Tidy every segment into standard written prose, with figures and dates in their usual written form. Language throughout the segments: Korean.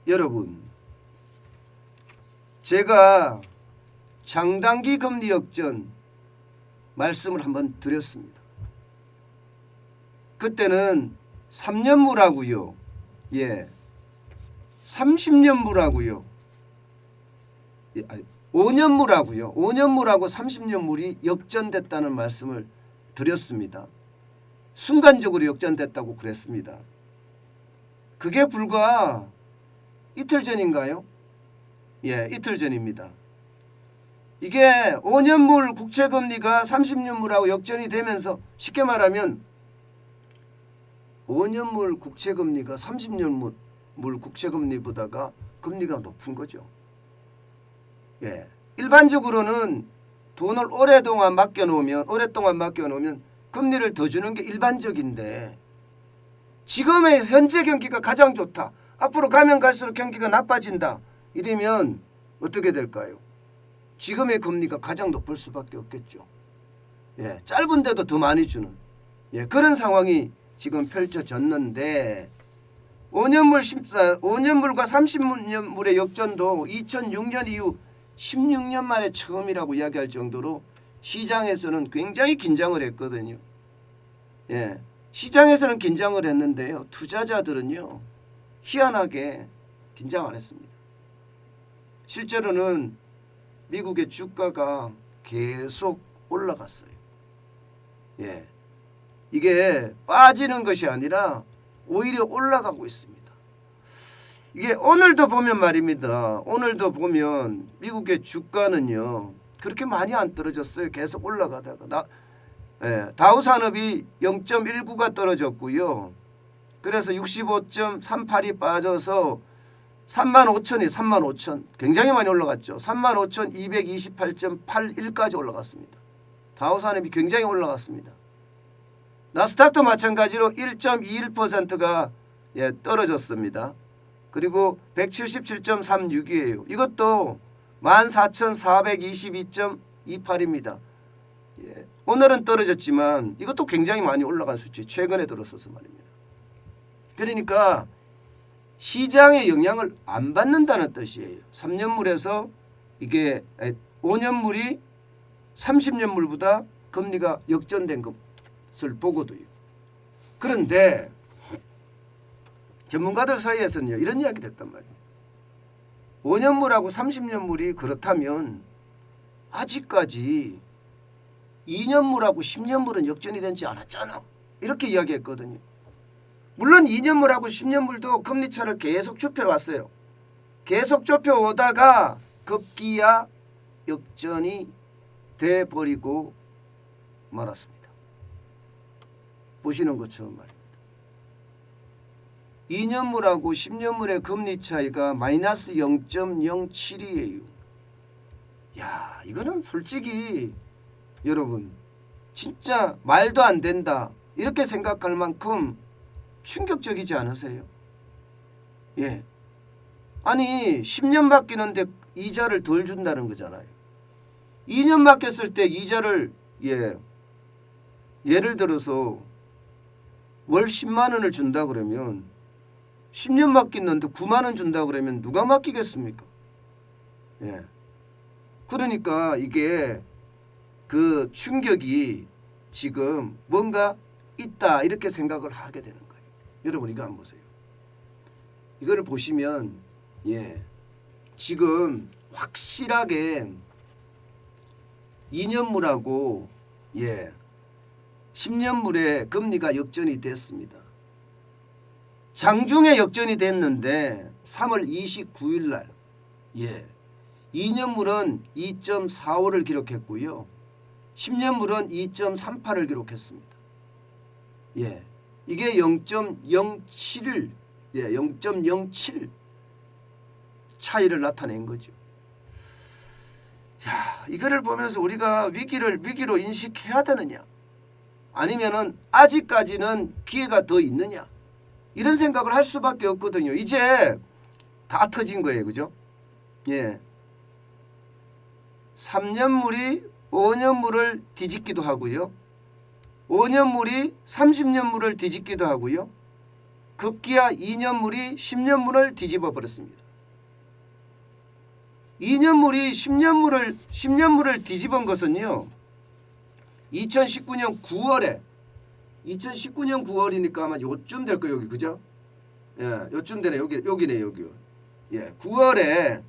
여러분, 제가 장단기 금리 역전 말씀을 한번 드렸습니다. 그때는 3년물하고요. 30년물하고요. 5년물하고요. 5년물하고 30년물이 역전됐다는 말씀을 드렸습니다. 순간적으로 역전됐다고 그랬습니다. 그게 불과 이틀 전인가요? 이틀 전입니다. 이게 5년물 국채금리가 30년물하고 역전이 되면서 쉽게 말하면 5년물 국채금리가 30년물 국채금리보다가 금리가 높은 거죠. 일반적으로는 돈을 오랫동안 맡겨놓으면 금리를 더 주는 게 일반적인데 지금의 현재 경기가 가장 좋다. 앞으로 가면 갈수록 경기가 나빠진다. 이러면 어떻게 될까요? 지금의 금리가 가장 높을 수밖에 없겠죠. 짧은데도 더 많이 주는 그런 상황이 지금 펼쳐졌는데 5년물과 30년물의 역전도 2006년 이후 16년 만에 처음이라고 이야기할 정도로 시장에서는 굉장히 긴장을 했거든요. 시장에서는 긴장을 했는데요. 투자자들은요. 희한하게 긴장 안 했습니다. 실제로는 미국의 주가가 계속 올라갔어요. 이게 빠지는 것이 아니라 오히려 올라가고 있습니다. 이게 오늘도 보면 말입니다. 오늘도 보면 미국의 주가는요. 그렇게 많이 안 떨어졌어요. 계속 올라가다가 다우산업이 0.19가 떨어졌고요. 그래서 65.38이 빠져서 35,000이 35,000 굉장히 많이 올라갔죠. 35,228.81까지 올라갔습니다. 다우산업이 굉장히 올라갔습니다. 나스닥도 마찬가지로 1.21%가 떨어졌습니다. 그리고 177.36이에요. 이것도 14,422.28입니다. 오늘은 떨어졌지만 이것도 굉장히 많이 올라간 수치. 최근에 들어서서 말입니다. 그러니까 시장의 영향을 안 받는다는 뜻이에요. 3년물에서 이게 5년물이 30년물보다 금리가 역전된 것을 보고도요. 그런데 전문가들 사이에서는요. 이런 이야기를 했단 말이에요. 5년물하고 30년물이 그렇다면 아직까지 2년물하고 10년물은 역전이 되지 않았잖아. 이렇게 이야기했거든요. 물론 2년물하고 10년물도 금리차를 계속 좁혀왔어요. 계속 좁혀오다가 급기야 역전이 돼버리고 말았습니다. 보시는 것처럼 말입니다. 2년물하고 10년물의 금리 차이가 마이너스 0.07이에요. 이거는 솔직히 여러분 진짜 말도 안 된다 이렇게 생각할 만큼 충격적이지 않으세요? 아니 10년 바뀌는데 이자를 덜 준다는 거잖아요. 2년 바뀌었을 때 이자를 예를 들어서 월 10만 원을 준다 그러면 10년 맡겼는데 9만 원 준다 그러면 누가 맡기겠습니까? 그러니까 이게 그 충격이 지금 뭔가 있다 이렇게 생각을 하게 되는 거예요. 여러분 이거 한번 보세요. 이거를 보시면 지금 확실하게 2년물하고 10년물의 금리가 역전이 됐습니다. 장중에 역전이 됐는데 3월 29일 날 2년물은 2.45를 기록했고요. 10년물은 2.38을 기록했습니다. 이게 0.07을 0.07 차이를 나타낸 거죠. 이거를 보면서 우리가 위기로 인식해야 되느냐? 아니면은 아직까지는 기회가 더 있느냐? 이런 생각을 할 수밖에 없거든요. 이제 다 터진 거예요. 그죠? 3년물이 5년물을 뒤집기도 하고요. 5년물이 30년물을 뒤집기도 하고요. 급기야 2년물이 10년물을 뒤집어 버렸습니다. 2년물이 10년물을 뒤집은 것은요. 2019년 9월에 2019년 9월이니까 아마 요쯤 될 거예요. 여기 그죠? 예, 요쯤 되네. 여기네 여기. 예, 9월에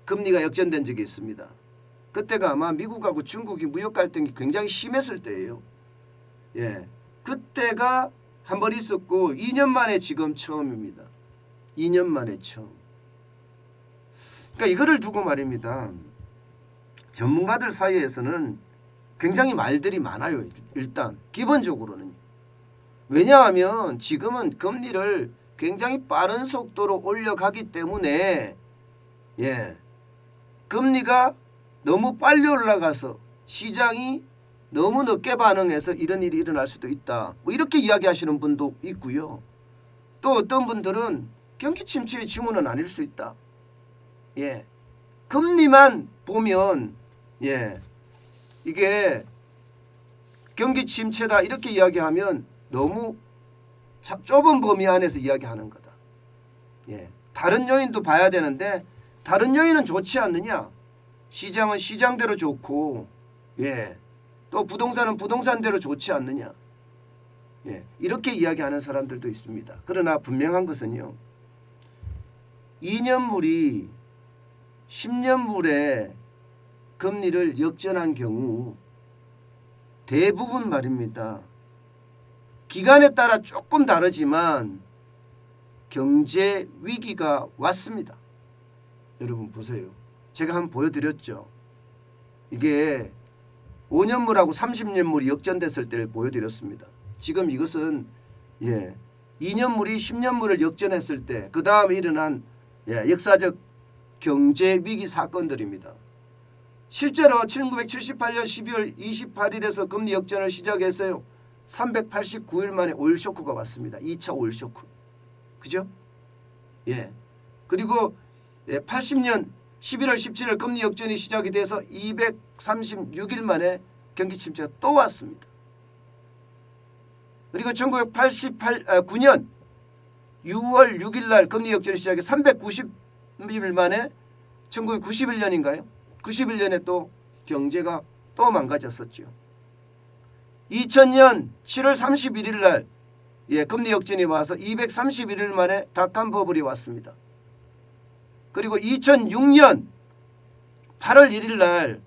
금리가 역전된 적이 있습니다. 그때가 아마 미국하고 중국이 무역 갈등이 굉장히 심했을 때예요. 예, 그때가 한 번 있었고 2년 만에 지금 처음입니다. 2년 만에 처음. 그러니까 이거를 두고 말입니다. 전문가들 사이에서는 굉장히 말들이 많아요. 일단 기본적으로는. 왜냐하면 지금은 금리를 굉장히 빠른 속도로 올려가기 때문에 예, 금리가 너무 빨리 올라가서 시장이 너무 늦게 반응해서 이런 일이 일어날 수도 있다. 뭐 이렇게 이야기하시는 분도 있고요. 또 어떤 분들은 경기 침체의 징후는 아닐 수 있다. 예, 금리만 보면 예, 이게 경기 침체다 이렇게 이야기하면 너무 좁은 범위 안에서 이야기하는 거다. 예, 다른 요인도 봐야 되는데 다른 요인은 좋지 않느냐? 시장은 시장대로 좋고 예, 또 부동산은 부동산대로 좋지 않느냐? 예, 이렇게 이야기하는 사람들도 있습니다. 그러나 분명한 것은요. 2년물이 10년물의 금리를 역전한 경우 대부분 말입니다. 기간에 따라 조금 다르지만 경제 위기가 왔습니다. 여러분 보세요. 제가 한번 보여드렸죠. 이게 5년물하고 30년물이 역전됐을 때를 보여드렸습니다. 지금 이것은 예, 2년물이 10년물을 역전했을 때 그 다음에 일어난 예, 역사적 경제 위기 사건들입니다. 실제로 1978년 12월 28일에서 금리 역전을 시작했어요. 389일 만에 오일 쇼크가 왔습니다. 2차 오일 쇼크. 그죠? 예. 그리고 80년 11월 17일 금리 역전이 시작이 돼서 236일 만에 경기 침체가 또 왔습니다. 그리고 1989년 6월 6일 날 금리 역전이 시작해 390일 만에 1991년인가요? 91년에 또 경제가 또 망가졌었죠. 2000년 7월 31일 날 예, 금리 역전이 와서 231일 만에 닷컴 버블이 왔습니다. 그리고 2006년 8월 1일 날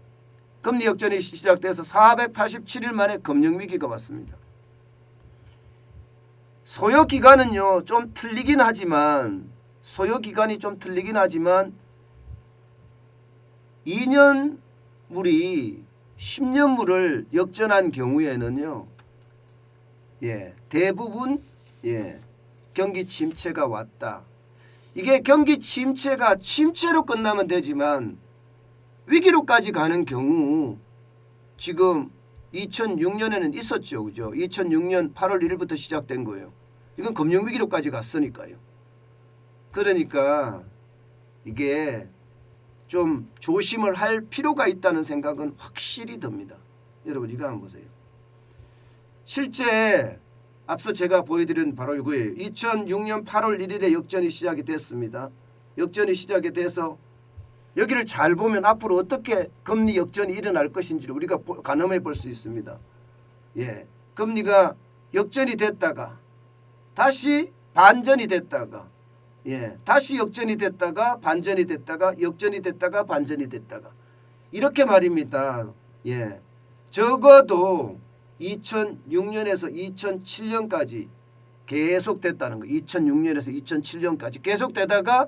금리 역전이 시작돼서 487일 만에 금융위기가 왔습니다. 소요 기간은요 좀 틀리긴 하지만 2년물이 10년물을 역전한 경우에는요 예, 대부분 예, 경기 침체가 왔다. 이게 경기 침체가 침체로 끝나면 되지만 위기로까지 가는 경우 지금 2006년에는 있었죠. 그죠? 2006년 8월 1일부터 시작된 거예요. 이건 금융위기로까지 갔으니까요. 그러니까 이게 좀 조심을 할 필요가 있다는 생각은 확실히 듭니다. 여러분 이거 한번 보세요. 실제 앞서 제가 보여드린 바로 이거예요. 2006년 8월 1일에 역전이 시작이 됐습니다. 역전이 시작이 돼서 여기를 잘 보면 앞으로 어떻게 금리 역전이 일어날 것인지를 우리가 가늠해 볼 수 있습니다. 예, 금리가 역전이 됐다가 다시 반전이 됐다가 예, 다시 역전이 됐다가 반전이 됐다가 역전이 됐다가 반전이 됐다가 이렇게 말입니다. 예, 적어도 2006년에서 2007년까지 계속됐다는 거. 2006년에서 2007년까지 계속되다가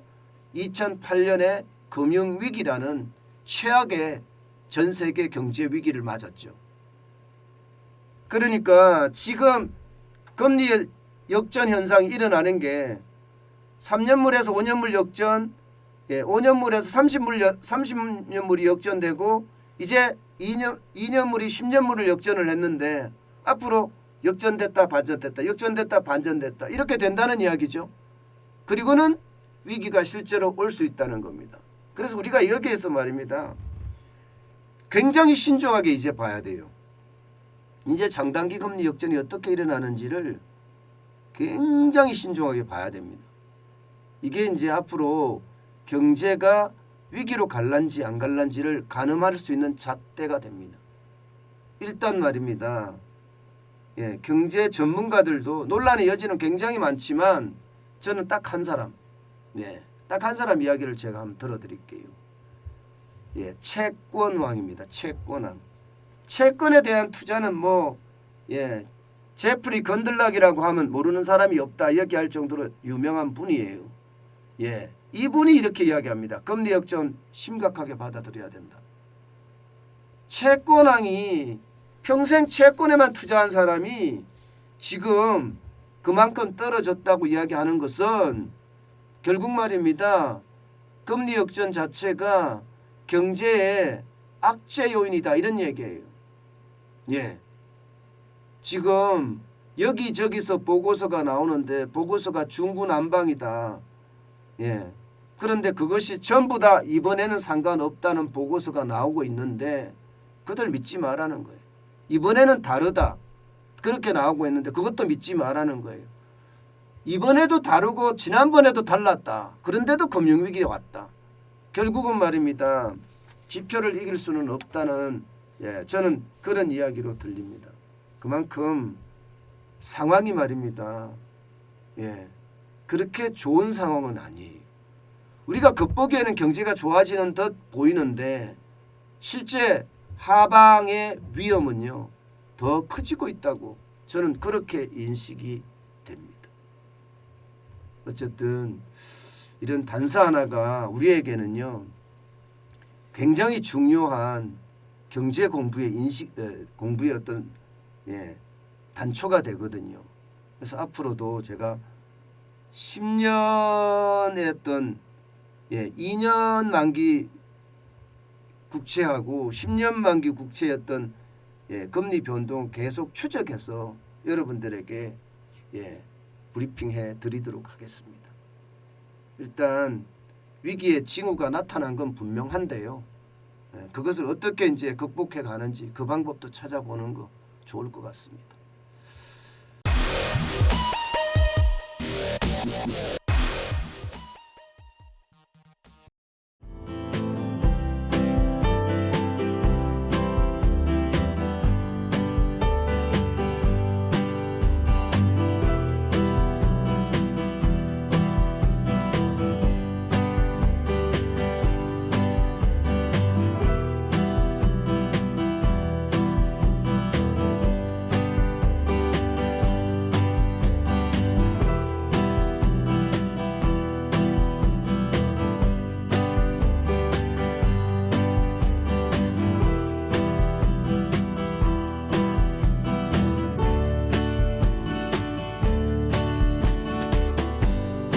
2008년에 금융위기라는 최악의 전 세계 경제 위기를 맞았죠. 그러니까 지금 금리 역전 현상이 일어나는 게 3년물에서 5년물 역전, 5년물에서 30년물이 역전되고 이제 2년물이 10년물을 역전을 했는데 앞으로 역전됐다 반전됐다 역전됐다 반전됐다 이렇게 된다는 이야기죠. 그리고는 위기가 실제로 올 수 있다는 겁니다. 그래서 우리가 이렇게 해서 말입니다. 굉장히 신중하게 이제 봐야 돼요. 이제 장단기 금리 역전이 어떻게 일어나는지를 굉장히 신중하게 봐야 됩니다. 이게 이제 앞으로 경제가 위기로 갈란지 안 갈란지를 가늠할 수 있는 잣대가 됩니다. 일단 말입니다. 예, 경제 전문가들도 논란의 여지는 굉장히 많지만 저는 딱 한 사람, 예, 딱 한 사람 이야기를 제가 한번 들어드릴게요. 예, 채권왕입니다. 채권왕. 채권에 대한 투자는 뭐 예, 제프리 건들락이라고 하면 모르는 사람이 없다 이야기할 정도로 유명한 분이에요. 예, 이분이 이렇게 이야기합니다. 금리 역전 심각하게 받아들여야 된다. 채권왕이 평생 채권에만 투자한 사람이 지금 그만큼 떨어졌다고 이야기하는 것은 결국 말입니다. 금리 역전 자체가 경제의 악재 요인이다 이런 얘기예요. 예. 지금 여기저기서 보고서가 나오는데 보고서가 중구난방이다. 예. 그런데 그것이 전부 다 이번에는 상관없다는 보고서가 나오고 있는데 그들 믿지 말라는 거예요. 이번에는 다르다. 그렇게 나오고 있는데 그것도 믿지 말라는 거예요. 이번에도 다르고 지난번에도 달랐다. 그런데도 금융위기가 왔다. 결국은 말입니다. 지표를 이길 수는 없다는 예, 저는 그런 이야기로 들립니다. 그만큼 상황이 말입니다. 예, 그렇게 좋은 상황은 아니에요. 우리가 겉보기에는 경제가 좋아지는 듯 보이는데 실제 하방의 위험은요 더 커지고 있다고 저는 그렇게 인식이 됩니다. 어쨌든 이런 단서 하나가 우리에게는요 굉장히 중요한 경제 공부의 공부의 어떤 예, 단초가 되거든요. 그래서 앞으로도 제가 10년의 어떤 예, 2년 만기 국채하고 10년 만기 국채였던 예, 금리 변동 계속 추적해서 여러분들에게 예, 브리핑해 드리도록 하겠습니다. 일단 위기의 징후가 나타난 건 분명한데요. 예, 그것을 어떻게 이제 극복해 가는지 그 방법도 찾아보는 거 좋을 것 같습니다.